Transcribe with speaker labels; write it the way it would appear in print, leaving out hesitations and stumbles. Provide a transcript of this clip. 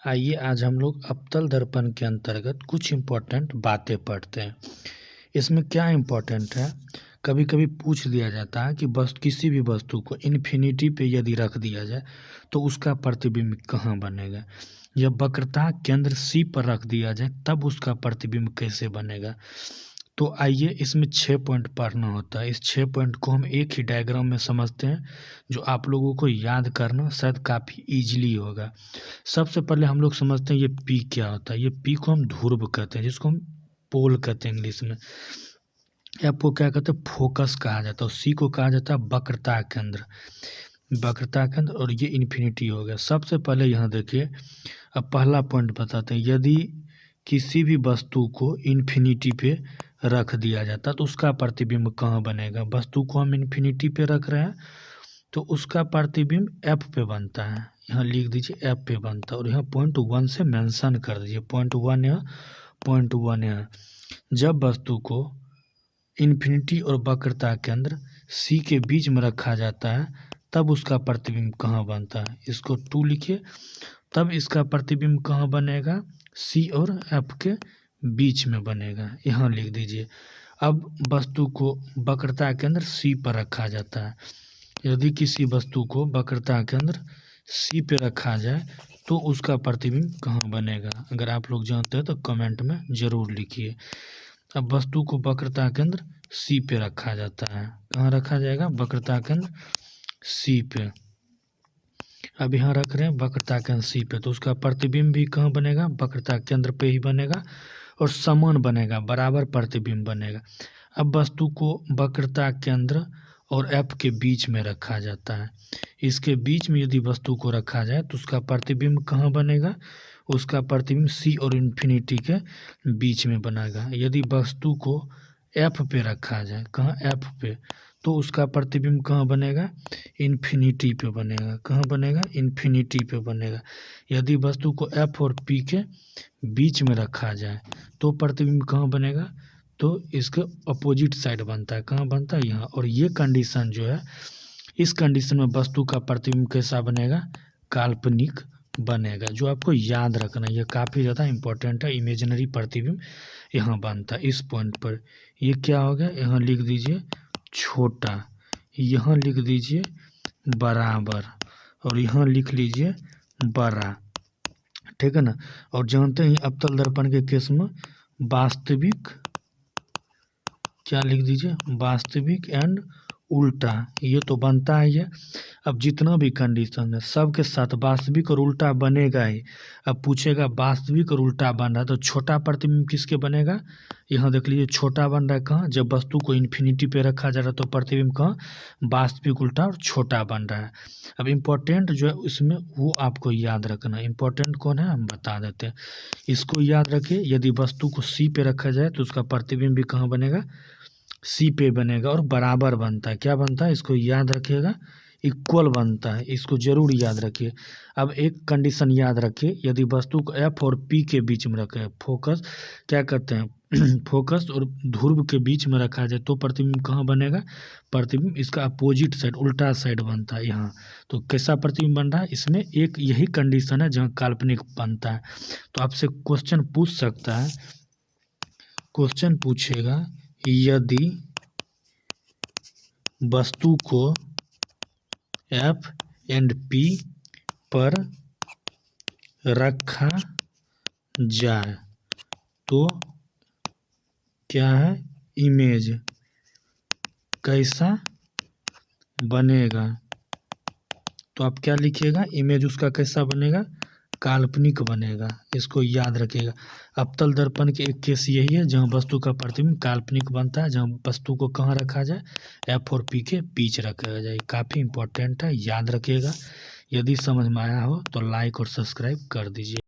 Speaker 1: आइए आज हम लोग अवतल दर्पण के अंतर्गत कुछ इम्पोर्टेंट बातें पढ़ते हैं। इसमें क्या इम्पोर्टेंट है, कभी कभी पूछ दिया जाता है कि बस किसी भी वस्तु को इन्फिनिटी पे यदि रख दिया जाए तो उसका प्रतिबिंब कहाँ बनेगा, या वक्रता केंद्र सी पर रख दिया जाए तब उसका प्रतिबिंब कैसे बनेगा। तो आइए इसमें 6 पॉइंट पढ़ना होता है। इस 6 पॉइंट को हम एक ही डायग्राम में समझते हैं, जो आप लोगों को याद करना शायद काफ़ी इजीली होगा। सबसे पहले हम लोग समझते हैं ये पी क्या होता है। ये पी को हम ध्रुव कहते हैं, जिसको हम पोल कहते हैं इंग्लिश में। एफ को क्या कहते हैं, फोकस कहा जाता है। और सी को कहा जाता है वक्रता केंद्र, वक्रता केंद्र। और ये इन्फिनिटी हो गया। सबसे पहले यहाँ देखिए, अब पहला पॉइंट बताते हैं। यदि किसी भी वस्तु को इन्फिनिटी पे रख दिया जाता तो उसका प्रतिबिंब कहाँ बनेगा। वस्तु को हम इन्फिनिटी पे रख रहे हैं तो उसका प्रतिबिंब एफ पे बनता है। यहाँ लिख दीजिए एफ पे बनता है। और यहाँ पॉइंट 1 से मेंशन कर दीजिए, पॉइंट 1 यहाँ, पॉइंट 1 यहाँ। जब वस्तु को इन्फिनिटी और वक्रता केंद्र सी के बीच में रखा जाता है तब उसका प्रतिबिंब कहाँ बनता है। इसको 2 लिखिए। तब इसका प्रतिबिंब कहाँ बनेगा, सी और एफ के बीच में बनेगा। यहाँ लिख दीजिए। अब वस्तु को वक्रता केंद्र सी पर रखा जाता है। यदि किसी वस्तु को वक्रता केंद्र सी पे रखा जाए तो उसका प्रतिबिंब कहाँ बनेगा। अगर आप लोग जानते हैं तो कमेंट में ज़रूर लिखिए। अब वस्तु को वक्रता केंद्र सी पे रखा जाता है। कहाँ रखा जाएगा, वक्रता केंद्र सी पे। अब यहाँ रख रहे हैं वक्रता केंद्र सी पे, तो उसका प्रतिबिंब भी कहाँ बनेगा, वक्रता केंद्र पे ही बनेगा। और समान बनेगा, बराबर प्रतिबिंब बनेगा। अब वस्तु को वक्रता केंद्र और एफ के बीच में रखा जाता है। इसके बीच में यदि वस्तु को रखा जाए तो उसका प्रतिबिंब कहाँ बनेगा, उसका प्रतिबिंब सी और इन्फिनिटी के बीच में बनेगा। यदि वस्तु को एफ पे रखा जाए, कहाँ, एफ पे, तो उसका प्रतिबिंब कहाँ बनेगा, इन्फिनिटी पे बनेगा। कहाँ बनेगा, इन्फिनिटी पे बनेगा। यदि वस्तु को एफ और पी के बीच में रखा जाए तो प्रतिबिंब कहाँ बनेगा, तो इसके अपोजिट साइड बनता है। कहाँ बनता है, यहाँ। और ये कंडीशन जो है, इस कंडीशन में वस्तु का प्रतिबिंब कैसा बनेगा, काल्पनिक बनेगा। जो आपको याद रखना, ये काफ़ी ज़्यादा इम्पोर्टेंट है। इमेजिनरी प्रतिबिंब यहाँ बनता है। इस पॉइंट पर ये क्या हो गया, यहाँ लिख दीजिए छोटा, यहाँ लिख दीजिए बराबर, और यहाँ लिख लीजिए बड़ा। ठीक है ना। और जानते हैं अवतल दर्पण के केस में वास्तविक, क्या लिख दीजिए, वास्तविक एंड उल्टा, ये तो बनता है ये। अब जितना भी कंडीशन है सबके साथ वास्तविक और उल्टा बनेगा ही। अब पूछेगा वास्तविक और उल्टा बन रहा है तो छोटा प्रतिबिंब किसके बनेगा, यहाँ देख लीजिए छोटा बन रहा है। कहाँ, जब वस्तु को इन्फिनिटी पे रखा जा रहा है तो प्रतिबिंब कहाँ, वास्तविक, उल्टा और छोटा बन रहा है। अब इम्पोर्टेंट जो है इसमें वो आपको याद रखना। इम्पोर्टेंट कौन है हम बता देते हैं, इसको याद रखिए। यदि वस्तु को सी पे रखा जाए तो उसका प्रतिबिंब भी कहाँ बनेगा, सी पे बनेगा। और बराबर बनता है, क्या बनता है, इसको याद रखिएगा, इक्वल बनता है। इसको जरूर याद रखिए। अब एक कंडीशन याद रखिए, यदि वस्तु को एफ और पी के बीच में रखे, फोकस क्या करते हैं फोकस और ध्रुव के बीच में रखा जाए तो प्रतिबिंब कहाँ बनेगा, प्रतिबिंब इसका अपोजिट साइड, उल्टा साइड बनता है यहाँ। तो कैसा प्रतिबिंब बन रहा है, इसमें एक यही कंडीशन है जहाँ काल्पनिक बनता है। तो आपसे क्वेश्चन पूछ सकता है, क्वेश्चन पूछेगा यदि वस्तु को एफ एंड पी पर रखा जाए तो क्या है, इमेज कैसा बनेगा। तो आप क्या लिखिएगा, इमेज उसका कैसा बनेगा, काल्पनिक बनेगा। इसको याद रखिएगा। अवतल दर्पण के एक केस यही है जहाँ वस्तु का प्रतिबिंब काल्पनिक बनता है, जहाँ वस्तु को कहाँ रखा जाए, एफ और पी के बीच रखा जाए। काफ़ी इंपॉर्टेंट है, याद रखिएगा। यदि समझ में आया हो तो लाइक और सब्सक्राइब कर दीजिए।